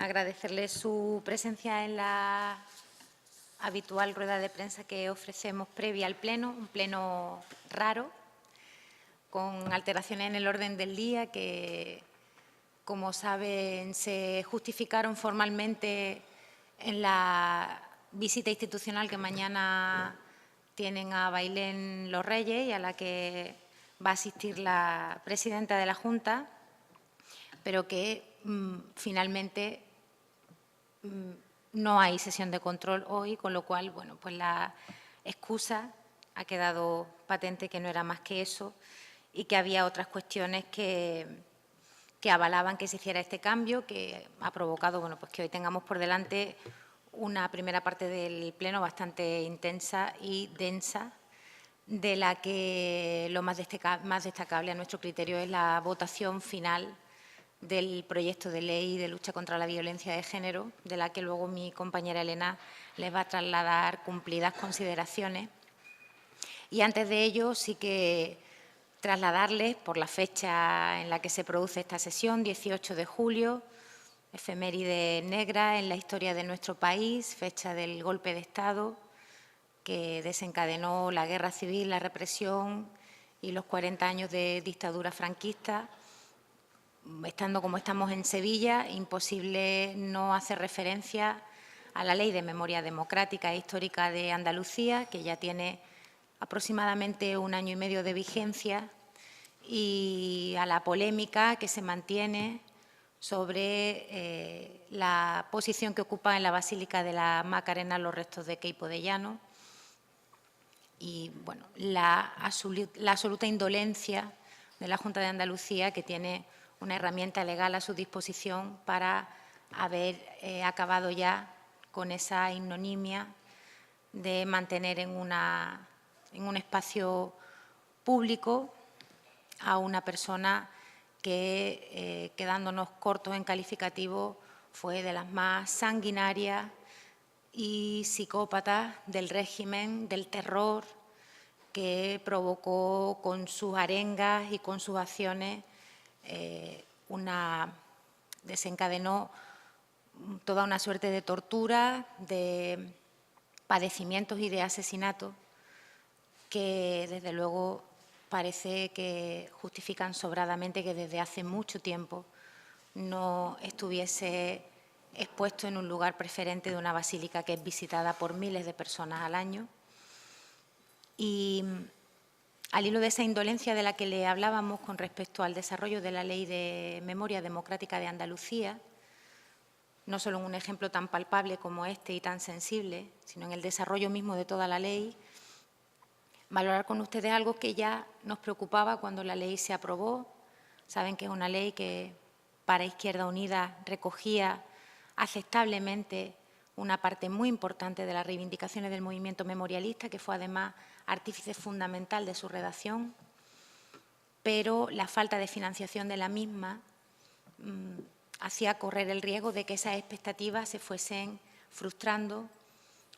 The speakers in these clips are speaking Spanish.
agradecerle su presencia en la habitual rueda de prensa que ofrecemos previa al Pleno, un Pleno raro, con alteraciones en el orden del día que, como saben, se justificaron formalmente en la visita institucional que mañana tienen a Bailén Los Reyes y a la que va a asistir la presidenta de la Junta, pero que finalmente no hay sesión de control hoy, con lo cual, bueno, pues la excusa ha quedado patente que no era más que eso y que había otras cuestiones que avalaban que se hiciera este cambio, que ha provocado, bueno, pues que hoy tengamos por delante una primera parte del Pleno bastante intensa y densa, de la que lo más destacable a nuestro criterio es la votación final del proyecto de ley de lucha contra la violencia de género, de la que luego mi compañera Elena les va a trasladar cumplidas consideraciones. Y antes de ello, sí que trasladarles por la fecha en la que se produce esta sesión, 18 de julio, efeméride negra en la historia de nuestro país, fecha del golpe de Estado que desencadenó la guerra civil, la represión y los 40 años de dictadura franquista. Estando como estamos en Sevilla, imposible no hacer referencia a la Ley de Memoria Democrática e Histórica de Andalucía, que ya tiene aproximadamente 1 año y medio de vigencia, y a la polémica que se mantiene sobre la posición que ocupa en la Basílica de la Macarena los restos de Queipo de Llano y, bueno, la absoluta indolencia de la Junta de Andalucía, que tiene una herramienta legal a su disposición para haber acabado ya con esa ignominia de mantener en un espacio público a una persona que, quedándonos cortos en calificativo, fue de las más sanguinarias y psicópatas del régimen, del terror que provocó con sus arengas y con sus acciones desencadenó toda una suerte de tortura, de padecimientos y de asesinatos que, desde luego, parece que justifican sobradamente que desde hace mucho tiempo no estuviese expuesto en un lugar preferente de una basílica que es visitada por miles de personas al año. Y al hilo de esa indolencia de la que le hablábamos con respecto al desarrollo de la Ley de Memoria Democrática de Andalucía, no solo en un ejemplo tan palpable como este y tan sensible, sino en el desarrollo mismo de toda la ley, valorar con ustedes algo que ya nos preocupaba cuando la ley se aprobó. Saben que es una ley que para Izquierda Unida recogía aceptablemente una parte muy importante de las reivindicaciones del movimiento memorialista, que fue además artífice fundamental de su redacción, pero la falta de financiación de la misma hacía correr el riesgo de que esas expectativas se fuesen frustrando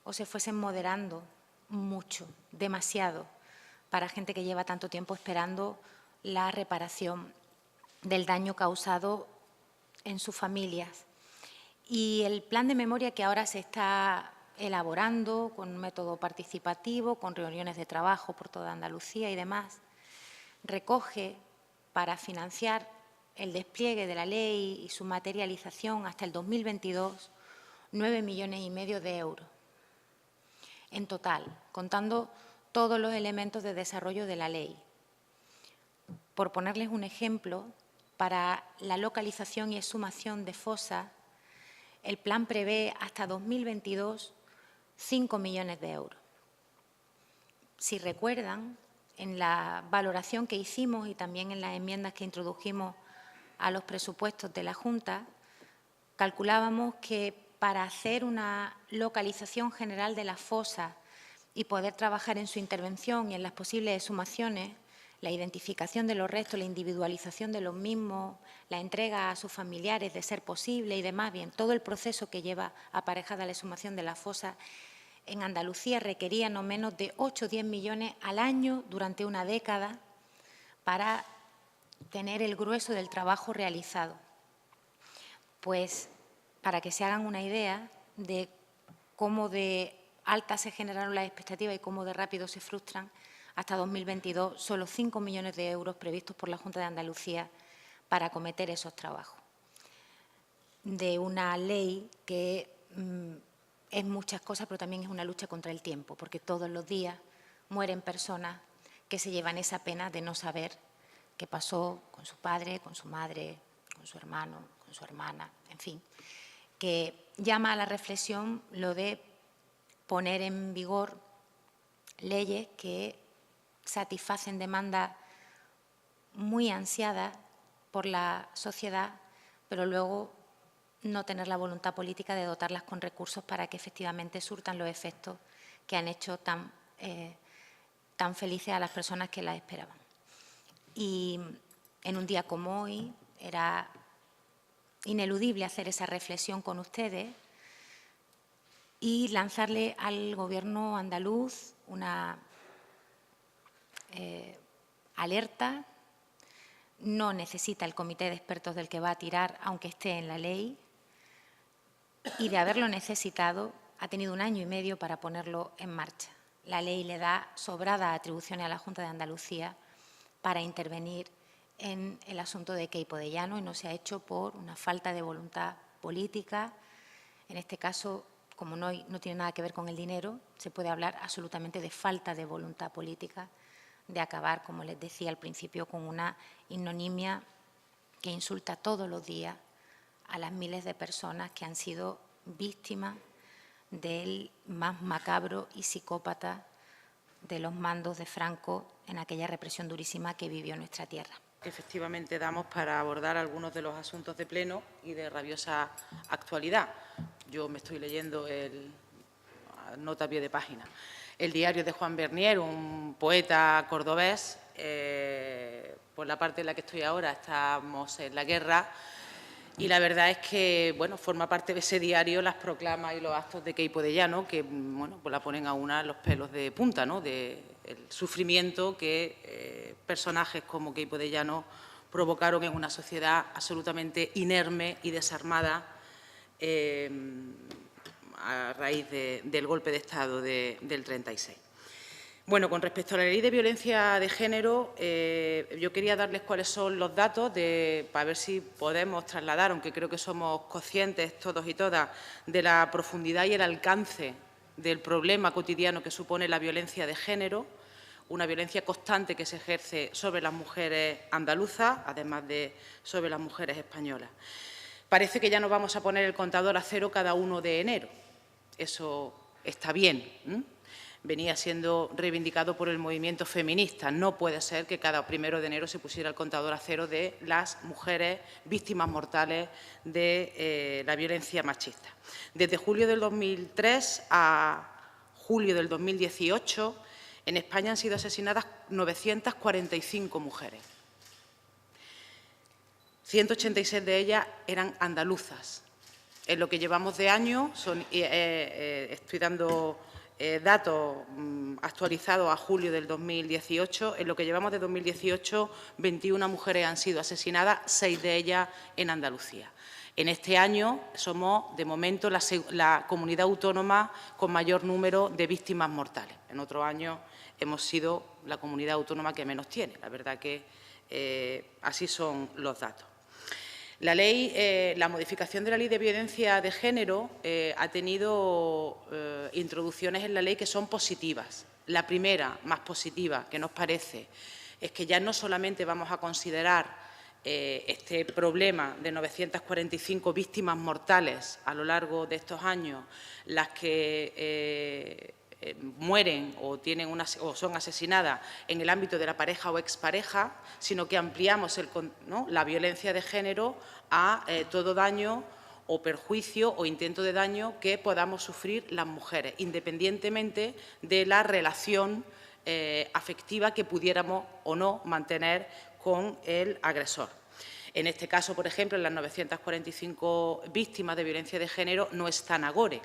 o se fuesen moderando mucho, demasiado, para gente que lleva tanto tiempo esperando la reparación del daño causado en sus familias. Y el plan de memoria que ahora se está elaborando con un método participativo, con reuniones de trabajo por toda Andalucía y demás, recoge para financiar el despliegue de la ley y su materialización hasta el 2022 9,5 millones de euros en total, contando todos los elementos de desarrollo de la ley. Por ponerles un ejemplo, para la localización y exhumación de fosas, el plan prevé hasta 2022 5 millones de euros. Si recuerdan, en la valoración que hicimos y también en las enmiendas que introdujimos a los presupuestos de la Junta, calculábamos que para hacer una localización general de las fosas y poder trabajar en su intervención y en las posibles exhumaciones, la identificación de los restos, la individualización de los mismos, la entrega a sus familiares, de ser posible y demás, bien, todo el proceso que lleva aparejada la exhumación de las fosas, en Andalucía requería no menos de 8 o 10 millones al año durante una década para tener el grueso del trabajo realizado. Pues para que se hagan una idea de cómo de altas se generaron las expectativas y cómo de rápido se frustran, hasta 2022 solo 5 millones de euros previstos por la Junta de Andalucía para acometer esos trabajos. De una ley que es muchas cosas, pero también es una lucha contra el tiempo, porque todos los días mueren personas que se llevan esa pena de no saber qué pasó con su padre, con su madre, con su hermano, con su hermana, en fin, que llama a la reflexión lo de poner en vigor leyes que satisfacen demandas muy ansiadas por la sociedad, pero luego no tener la voluntad política de dotarlas con recursos para que efectivamente surtan los efectos que han hecho tan felices a las personas que las esperaban. Y en un día como hoy era ineludible hacer esa reflexión con ustedes y lanzarle al Gobierno andaluz una alerta. No necesita el comité de expertos del que va a tirar, aunque esté en la ley, y de haberlo necesitado ha tenido 1 año y medio para ponerlo en marcha. La ley le da sobradas atribuciones a la Junta de Andalucía para intervenir en el asunto de Queipo de Llano y no se ha hecho por una falta de voluntad política. En este caso, como no tiene nada que ver con el dinero, se puede hablar absolutamente de falta de voluntad política de acabar, como les decía al principio, con una ignominia que insulta todos los días a las miles de personas que han sido víctimas del más macabro y psicópata de los mandos de Franco en aquella represión durísima que vivió nuestra tierra. Efectivamente damos para abordar algunos de los asuntos de pleno y de rabiosa actualidad. Yo me estoy leyendo nota a pie de página. El diario de Juan Bernier, un poeta cordobés, por la parte en la que estoy ahora estamos en la guerra y la verdad es que, bueno, forma parte de ese diario las proclamas y los actos de Queipo de Llano que, bueno, pues la ponen a una los pelos de punta, ¿no?, del sufrimiento que personajes como Queipo de Llano provocaron en una sociedad absolutamente inerme y desarmada a raíz del golpe de Estado del 36. Bueno, con respecto a la Ley de Violencia de Género, yo quería darles cuáles son los datos para ver si podemos trasladar, aunque creo que somos conscientes todos y todas, de la profundidad y el alcance del problema cotidiano que supone la violencia de género, una violencia constante que se ejerce sobre las mujeres andaluzas, además de sobre las mujeres españolas. Parece que ya nos vamos a poner el contador a cero cada 1 de enero. Eso está bien. Venía siendo reivindicado por el movimiento feminista. No puede ser que cada 1 de enero se pusiera el contador a cero de las mujeres víctimas mortales de la violencia machista. Desde julio del 2003 a julio del 2018, en España han sido asesinadas 945 mujeres. 186 de ellas eran andaluzas. En lo que llevamos de año, estoy dando datos actualizados a julio del 2018, en lo que llevamos de 2018, 21 mujeres han sido asesinadas, 6 de ellas en Andalucía. En este año somos, de momento, la comunidad autónoma con mayor número de víctimas mortales. En otros años hemos sido la comunidad autónoma que menos tiene. La verdad que así son los datos. La modificación de la Ley de Violencia de Género ha tenido introducciones en la ley que son positivas. La primera, más positiva, que nos parece, es que ya no solamente vamos a considerar este problema de 945 víctimas mortales a lo largo de estos años, las que mueren o son asesinadas en el ámbito de la pareja o expareja, sino que ampliamos la violencia de género a todo daño o perjuicio o intento de daño que podamos sufrir las mujeres, independientemente de la relación afectiva que pudiéramos o no mantener con el agresor. En este caso, por ejemplo, en las 945 víctimas de violencia de género no está Nagore.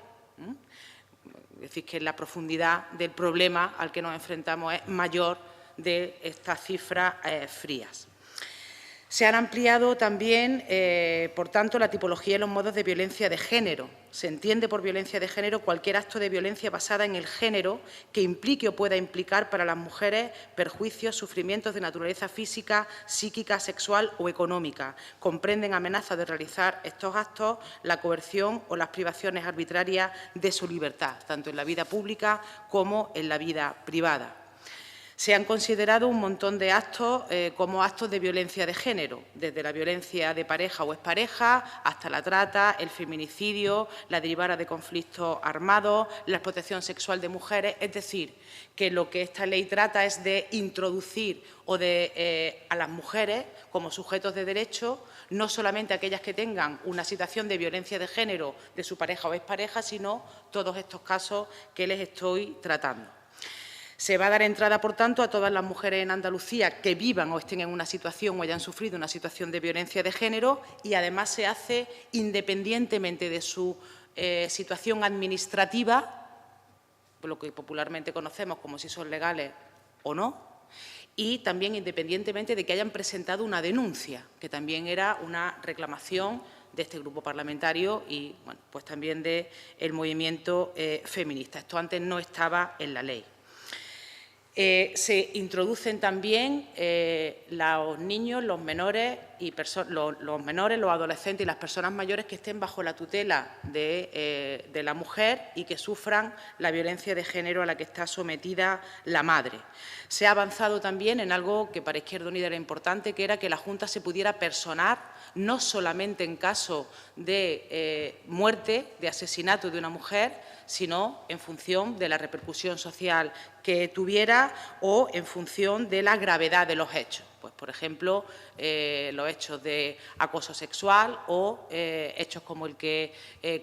Es decir, que la profundidad del problema al que nos enfrentamos es mayor de estas cifras frías. Se han ampliado también, por tanto, la tipología y los modos de violencia de género. Se entiende por violencia de género cualquier acto de violencia basada en el género que implique o pueda implicar para las mujeres perjuicios, sufrimientos de naturaleza física, psíquica, sexual o económica. Comprenden amenazas de realizar estos actos, la coerción o las privaciones arbitrarias de su libertad, tanto en la vida pública como en la vida privada. Se han considerado un montón de actos como actos de violencia de género, desde la violencia de pareja o expareja hasta la trata, el feminicidio, la derivada de conflictos armados, la explotación sexual de mujeres. Es decir, que lo que esta ley trata es de introducir a las mujeres como sujetos de derecho, no solamente aquellas que tengan una situación de violencia de género de su pareja o expareja, sino todos estos casos que les estoy tratando. Se va a dar entrada, por tanto, a todas las mujeres en Andalucía que vivan o estén en una situación o hayan sufrido una situación de violencia de género, y además se hace independientemente de su situación administrativa, lo que popularmente conocemos como si son legales o no, y también independientemente de que hayan presentado una denuncia, que también era una reclamación de este grupo parlamentario y bueno, pues también del movimiento feminista. Esto antes no estaba en la ley. Se introducen también los niños, los menores, los adolescentes y las personas mayores que estén bajo la tutela de la mujer y que sufran la violencia de género a la que está sometida la madre. Se ha avanzado también en algo que para Izquierda Unida era importante, que era que la Junta se pudiera personar no solamente en caso de muerte, de asesinato de una mujer, sino en función de la repercusión social que tuviera o en función de la gravedad de los hechos. Pues, por ejemplo, los hechos de acoso sexual o hechos como el que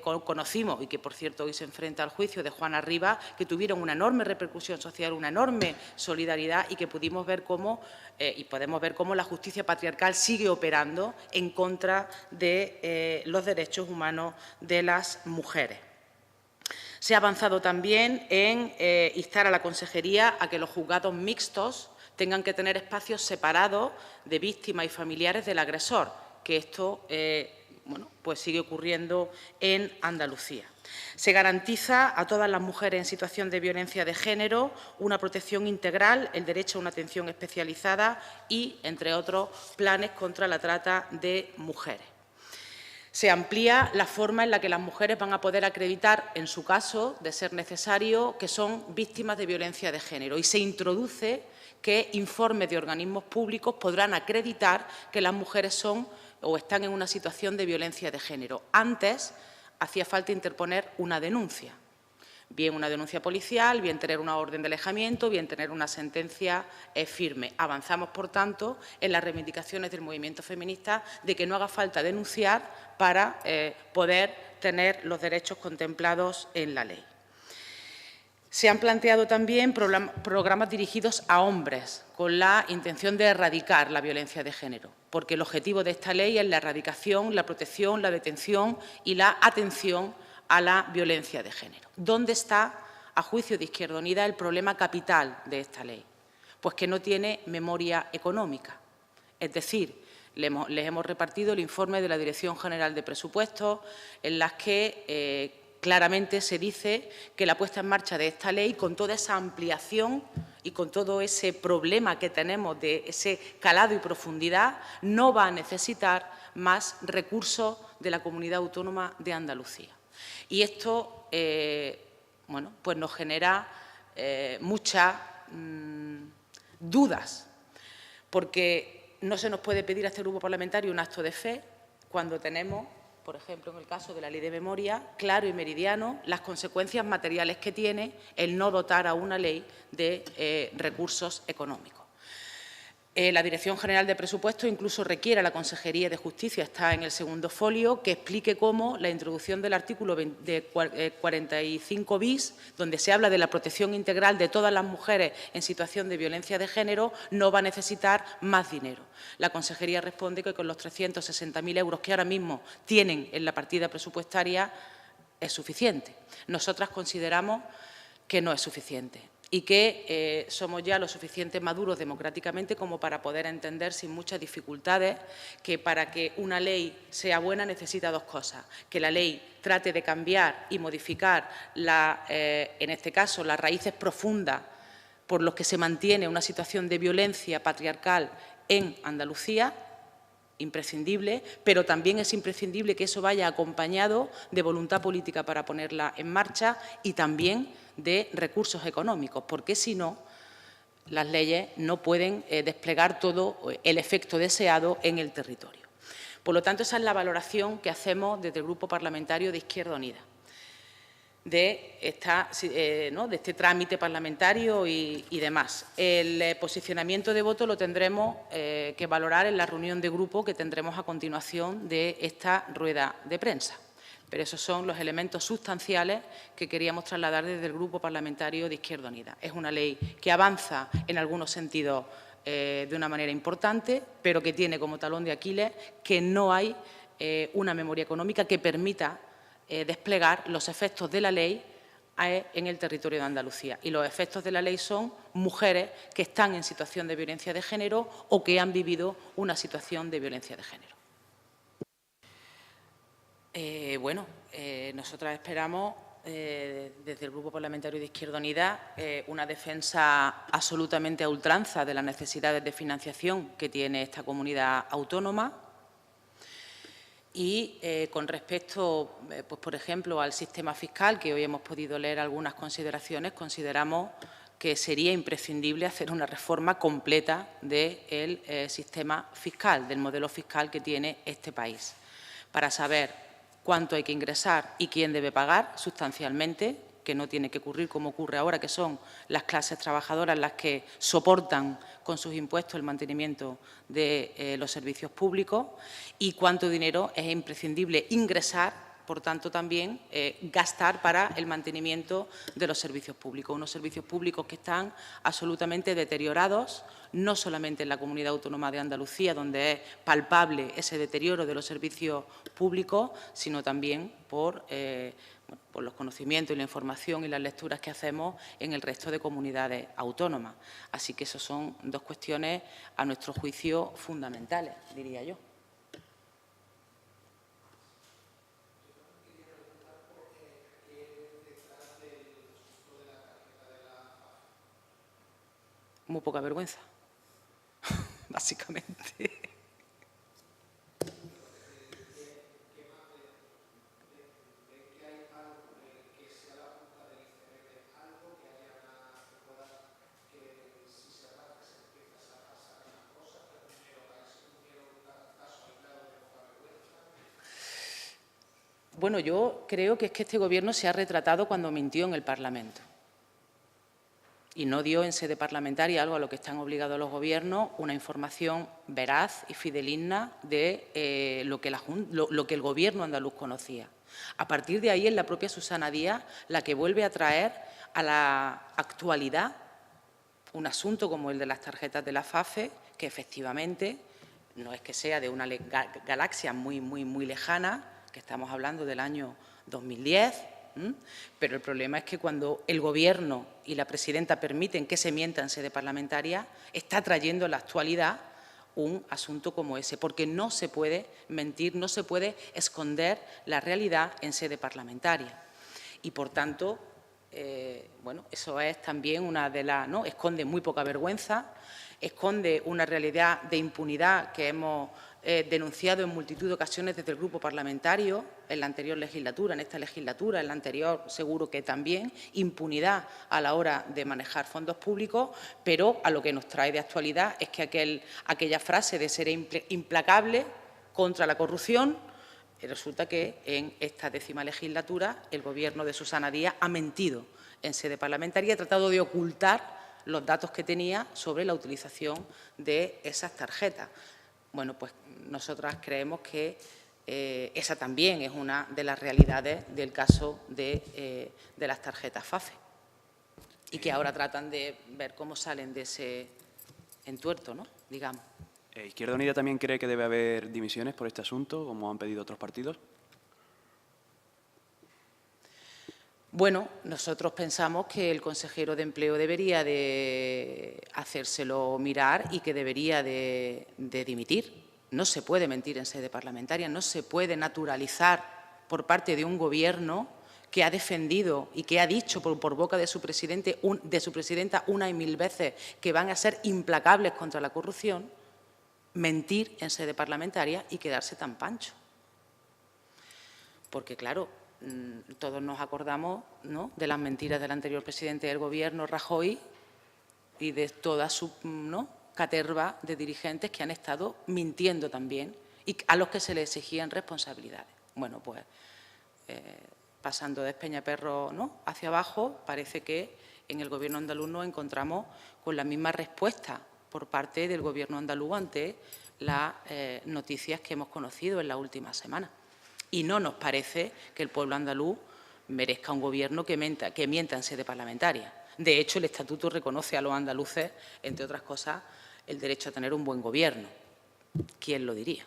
conocimos y que, por cierto, hoy se enfrenta al juicio de Juana Rivas, que tuvieron una enorme repercusión social, una enorme solidaridad y que pudimos ver cómo, y podemos ver cómo la justicia patriarcal sigue operando en contra de los derechos humanos de las mujeres. Se ha avanzado también en instar a la Consejería a que los juzgados mixtos tengan que tener espacios separados de víctimas y familiares del agresor, que esto bueno, pues sigue ocurriendo en Andalucía. Se garantiza a todas las mujeres en situación de violencia de género una protección integral, el derecho a una atención especializada y, entre otros, planes contra la trata de mujeres. Se amplía la forma en la que las mujeres van a poder acreditar, en su caso, de ser necesario, que son víctimas de violencia de género y se introduce que informes de organismos públicos podrán acreditar que las mujeres son o están en una situación de violencia de género. Antes hacía falta interponer una denuncia, bien una denuncia policial, bien tener una orden de alejamiento, bien tener una sentencia firme. Avanzamos, por tanto, en las reivindicaciones del movimiento feminista de que no haga falta denunciar para poder tener los derechos contemplados en la ley. Se han planteado también programas dirigidos a hombres con la intención de erradicar la violencia de género, porque el objetivo de esta ley es la erradicación, la protección, la detención y la atención a la violencia de género. ¿Dónde está, a juicio de Izquierda Unida, el problema capital de esta ley? Pues que no tiene memoria económica. Es decir, les hemos repartido el informe de la Dirección General de Presupuestos, en las que claramente se dice que la puesta en marcha de esta ley, con toda esa ampliación y con todo ese problema que tenemos de ese calado y profundidad, no va a necesitar más recursos de la Comunidad Autónoma de Andalucía. Y esto bueno, pues nos genera muchas dudas, porque no se nos puede pedir a este grupo parlamentario un acto de fe cuando tenemos, por ejemplo, en el caso de la Ley de Memoria, claro y meridiano las consecuencias materiales que tiene el no dotar a una ley de recursos económicos. La Dirección General de Presupuestos incluso requiere a la Consejería de Justicia, está en el segundo folio, que explique cómo la introducción del artículo 45 bis, donde se habla de la protección integral de todas las mujeres en situación de violencia de género, no va a necesitar más dinero. La Consejería responde que con los 360.000 euros que ahora mismo tienen en la partida presupuestaria es suficiente. Nosotras consideramos que no es suficiente. y que somos ya lo suficiente maduros democráticamente como para poder entender sin muchas dificultades que para que una ley sea buena necesita dos cosas: que la ley trate de cambiar y modificar, en este caso, las raíces profundas por los que se mantiene una situación de violencia patriarcal en Andalucía, imprescindible, pero también es imprescindible que eso vaya acompañado de voluntad política para ponerla en marcha y también de recursos económicos, porque si no, las leyes no pueden desplegar todo el efecto deseado en el territorio. Por lo tanto, esa es la valoración que hacemos desde el Grupo Parlamentario de Izquierda Unida de este trámite parlamentario y demás. El posicionamiento de voto lo tendremos que valorar en la reunión de grupo que tendremos a continuación de esta rueda de prensa. Pero esos son los elementos sustanciales que queríamos trasladar desde el Grupo Parlamentario de Izquierda Unida. Es una ley que avanza en algunos sentidos de una manera importante, pero que tiene como talón de Aquiles que no hay una memoria económica que permita desplegar los efectos de la ley en el territorio de Andalucía. Y los efectos de la ley son mujeres que están en situación de violencia de género o que han vivido una situación de violencia de género. Nosotras esperamos, desde el Grupo Parlamentario de Izquierda Unida, una defensa absolutamente a ultranza de las necesidades de financiación que tiene esta comunidad autónoma. Y con respecto, pues, por ejemplo, al sistema fiscal, que hoy hemos podido leer algunas consideraciones, consideramos que sería imprescindible hacer una reforma completa del sistema fiscal, del modelo fiscal que tiene este país, para saber cuánto hay que ingresar y quién debe pagar sustancialmente, que no tiene que ocurrir como ocurre ahora, que son las clases trabajadoras las que soportan con sus impuestos el mantenimiento de los servicios públicos, y cuánto dinero es imprescindible ingresar, por tanto, también gastar para el mantenimiento de los servicios públicos. Unos servicios públicos que están absolutamente deteriorados, no solamente en la Comunidad Autónoma de Andalucía, donde es palpable ese deterioro de los servicios públicos, sino también por los conocimientos y la información y las lecturas que hacemos en el resto de comunidades autónomas. Así que esas son dos cuestiones, a nuestro juicio, fundamentales, diría yo. Muy poca vergüenza, básicamente. Bueno, yo creo que es que este Gobierno se ha retratado cuando mintió en el Parlamento y no dio en sede parlamentaria, algo a lo que están obligados los gobiernos, una información veraz y fidedigna de lo que el Gobierno andaluz conocía. A partir de ahí es la propia Susana Díaz la que vuelve a traer a la actualidad un asunto como el de las tarjetas de la FAFE, que efectivamente no es que sea de una galaxia muy lejana, que estamos hablando del año 2010, pero el problema es que cuando el Gobierno y la presidenta permiten que se mienta en sede parlamentaria, está trayendo en la actualidad un asunto como ese, porque no se puede mentir, no se puede esconder la realidad en sede parlamentaria. Y, por tanto, eso es también una de las, ¿no? Esconde muy poca vergüenza, esconde una realidad de impunidad que hemos denunciado en multitud de ocasiones desde el Grupo Parlamentario, en la anterior legislatura, en esta legislatura, en la anterior seguro que también, impunidad a la hora de manejar fondos públicos, pero a lo que nos trae de actualidad es que aquella frase de ser implacable contra la corrupción, resulta que en esta 10ª legislatura el Gobierno de Susana Díaz ha mentido en sede parlamentaria y ha tratado de ocultar los datos que tenía sobre la utilización de esas tarjetas. Bueno, pues nosotras creemos que esa también es una de las realidades del caso de las tarjetas FAFE y que ahora tratan de ver cómo salen de ese entuerto, ¿no?, digamos. ¿Izquierda Unida también cree que debe haber dimisiones por este asunto, como han pedido otros partidos? Bueno, nosotros pensamos que el consejero de Empleo debería de hacérselo mirar y que debería de dimitir. No se puede mentir en sede parlamentaria, no se puede naturalizar por parte de un Gobierno que ha defendido y que ha dicho por boca de su presidenta una y mil veces que van a ser implacables contra la corrupción, mentir en sede parlamentaria y quedarse tan pancho. Porque, claro, todos nos acordamos, ¿no?, de las mentiras del anterior presidente del Gobierno, Rajoy, y de toda su caterva de dirigentes que han estado mintiendo también y a los que se les exigían responsabilidades. Bueno, pues pasando de Peñaperro, ¿no?, hacia abajo, parece que en el Gobierno andaluz nos encontramos con la misma respuesta por parte del Gobierno andaluz ante las noticias que hemos conocido en la última semana. Y no nos parece que el pueblo andaluz merezca un Gobierno que mienta en sede parlamentaria. De hecho, el Estatuto reconoce a los andaluces, entre otras cosas, el derecho a tener un buen Gobierno. ¿Quién lo diría?